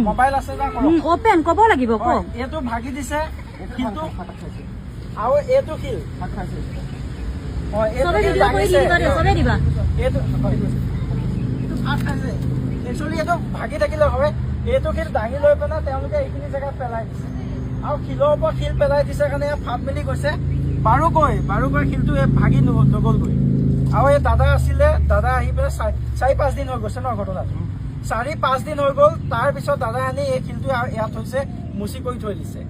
mobile আছে না open ক'ব লাগিব ক এইটো ভাগি দিছে কিন্তু আৰু এইটো কি সবে ভিডিও কৰি দিবা সবে দিবা এইটো একচুৱেলি এইটো ভাগি থাকিলে হয় এইটো শিল দাঙি লৈ পেলাই তেওঁলোকে এইখিনি জেগাত পেলাই দিছে আৰু শিলৰ ওপৰত শিল পেলাই দিছে কাৰণে ফাট মেলি গৈছে বাৰুকৈ শিলটো ভাগি নগ'লগৈ আৰু এই দাদা আছিলে দাদা আহি পেলাই 4-5 দিন হৈ গৈছে ন ঘটনাটো 4-5 দিন হৈ গ'ল তাৰপিছত দাদা আনি এই শিলটো ইয়াত হৈছে মুচি কৰি থৈ দিছে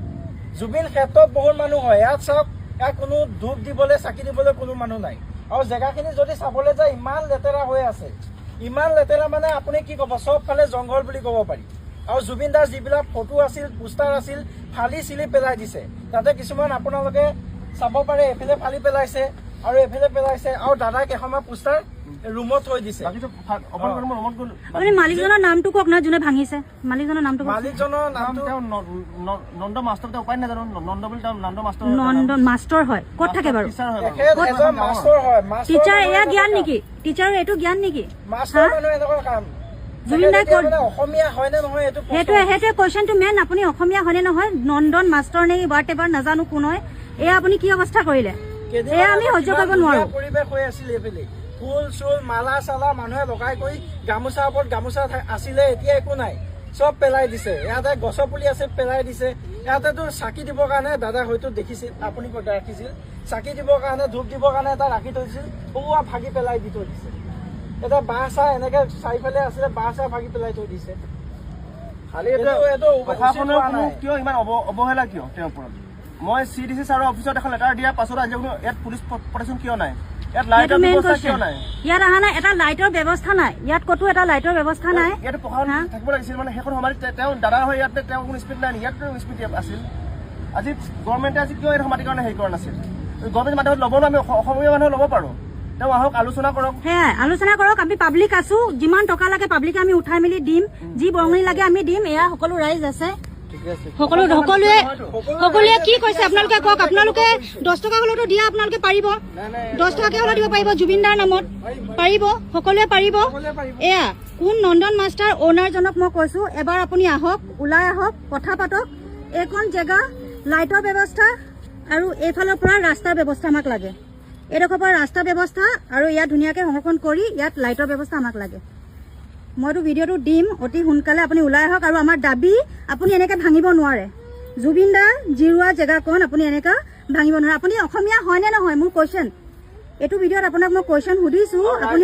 জুবিন ক্ষেত্ৰত বহুত মানুহ হয় ইয়াত চাওক ইয়াত কোনো ধূপ দিবলৈ চাকি দিবলৈ কোনো মানুহ নাই আৰু জেগাখিনি যদি চাবলৈ যায় ইমান লেতেৰা হৈ আছে ইমান লেতেৰা মানে আপুনি কি ক'ব চবফালে জংঘল বুলি ক'ব পাৰি আৰু জুবিন দাস যিবিলাক ফটো আছিল পোষ্টাৰ আছিল ফালি চিলি পেলাই দিছে তাতে কিছুমান আপোনালোকে চাব পাৰে এফালে ফালি পেলাইছে আৰু এফালে পেলাইছে আৰু দাদাক এসময় পোষ্টাৰ ৰুমত থৈ দিছে আপুনি মালিকজনৰ নামটো কওক না যোনে ভাঙিছে মালিকজনৰ নামটো নন্দ মাষ্টৰ উপায় নাজানো নন্দ বুলি নন্দ মাষ্টৰ হয় ক'ত থাকে বাৰু টিচাৰ এয়া জ্ঞান নেকি টিচাৰৰ এইটো জ্ঞান নেকি জুবিন দাই অসমীয়া হয়নে নহয় এইটো সেইটোৱে কুৱেশ্যনটো মেইন আপুনি অসমীয়া হয়নে নহয় নন্দন মাষ্টৰ নে বাট এবাৰ নাজানো কোন হয় এয়া আপুনি কি অৱস্থা কৰিলে এয়া আমি সহ্য কৰিব নোৱাৰো পৰিৱেশ হৈ আছিল এইফালে ফুল চুল মালা চালা মানুহে লগাই কৰি গামোচা ওপৰত গামোচা আছিলে এতিয়া একো নাই চব পেলাই দিছে ইয়াতে গছৰ পুলি আছে পেলাই দিছে ইয়াতেতো চাকি দিবৰ কাৰণে দাদা হয়তো দেখিছিল আপুনি ক'ত ৰাখিছিল চাকি দিবৰ কাৰণে ধূপ দিবৰ কাৰণে এটা ৰাখি থৈছিল পুৱা ভাগি পেলাই দি থৈ দিছে এটা বাঁহ চাহ এনেকে চাৰিফালে আছিলে বাঁহ চাহ ভাগি পেলাই থৈ দিছে খালি কিয় ইমান অৱহেলা কিয় তেওঁৰ ওপৰত মই CDC ছাৰৰ অফিচত এখন লেটাৰ দিয়াৰ পাছত আজি ইয়াত পুলিচ প্ৰটেকশ্যন কিয় নাই ইয়াত লাইটৰ ব্যৱস্থা কিয় নাই ইয়াত অহা নাই এটা লাইটৰ ব্যৱস্থা নাই ইয়াত ক'তো এটা লাইটৰ ব্যৱস্থা নাই ইয়াত প্ৰশাসন থাকিব লাগিছিল মানে সেইখন সমাধি তেওঁ দাদা হৈ ইয়াত তেওঁ কোনো স্পীড নাই ইয়াত স্পীড আছিল আজি গভৰ্ণমেণ্টে আজি কিয় এই সমাধিৰ কাৰণে হেৰি কৰা নাছিল গভৰ্ণমেণ্ট মানুহত ল'ব আমি অসমীয়া মানুহ ল'ব পাৰোঁ তেওঁ আহক আলোচনা কৰক সেয়াই আলোচনা কৰক আমি পাব্লিক আছো যিমান টকা লাগে পাব্লিক আমি উঠাই মেলি দিম যি বৰঙণি লাগে আমি দিম এয়া সকলো ৰাইজ আছে সকলোৱে কি কৈছে আপোনালোকে কওক আপোনালোকে 10 টকা হলেতো দিয়া আপোনালোকে পাৰিব 10 টকাকে হলে দিব পাৰিব জুবিনদাৰ নামত পাৰিব সকলোৱে পাৰিব এয়া কোন নন্দন মাষ্টাৰ অনাৰজনক মই কৈছো এবাৰ আপুনি আহক ওলাই আহক কথা পাতক এইখন জেগা লাইটৰ ব্যৱস্থা আৰু এইফালৰ পৰা ৰাস্তাৰ ব্যৱস্থা আমাক লাগে এইডোখৰ পৰা ৰাস্তাৰ ব্যৱস্থা আৰু ইয়াত ধুনীয়াকৈ সংৰক্ষণ কৰি ইয়াত লাইটৰ ব্যৱস্থা আমাক লাগে মইতো ভিডিঅ'টো দিম অতি সোনকালে আপুনি ওলাই আহক আৰু আমাৰ দাবী আপুনি এনেকৈ ভাঙিব নোৱাৰে জুবিন দা জিৰোৱা জেগাকণ আপুনি এনেকৈ ভাঙিব নোৱাৰে আপুনি অসমীয়া হয়নে নহয় মোৰ কুৱেশ্যন এইটো ভিডিঅ'ত আপোনাক মই কুৱেশ্যন সুধিছোঁ আপুনি